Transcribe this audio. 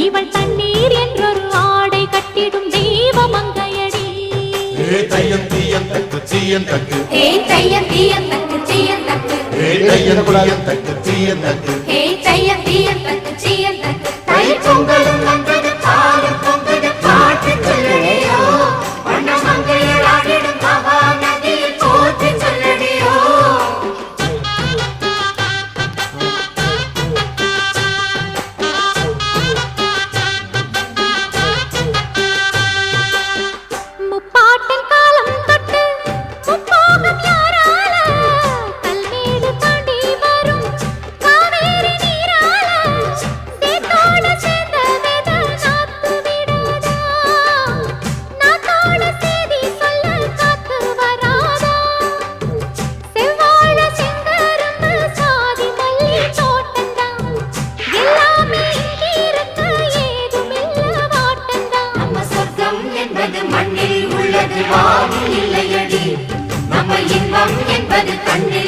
இவள் தண்ணீர் என்றொரு ஆடை கட்டிடும் தெய்வ மங்கையடி. தையம் தீயம் தக்கு தீயம் தக்கு தையம் தீயம் தக்கு தீயம் தக்கு தையம் தீயம் தக்கு தீயம் தக்கு தையம் தீயம் தக்கு தீயம் தக்கு தை பொங்கலும் வந்தது பாலும் பொங்குது பாட்டு சொல்லடியோ வண்ண மங்கையர் ஆடிடும் மகா நதியில் போற்றி சொல்லடியோ. முப்பாட்டின் காலம் தொட்டு முப்போகம் யாரால கல்மேடு தாண்டி வரும் காவேரி நீரால சேத்தோட சேர்ந்த வித நாத்து விடாதா நாத்தோட சேதி சொல்ல காத்து வராதா செவ்வாழ செங்கரும்பு சாதி மல்லி தோட்டந்தான் எல்லாமே இங்கிருக்க ஏதுமில்ல வாட்டந்தான். நம்ம சொர்க்கம் என்பது மண்ணில் உள்ளது வானில் இல்லையடி நம்ம இன்பம் என்பது கண்ணில்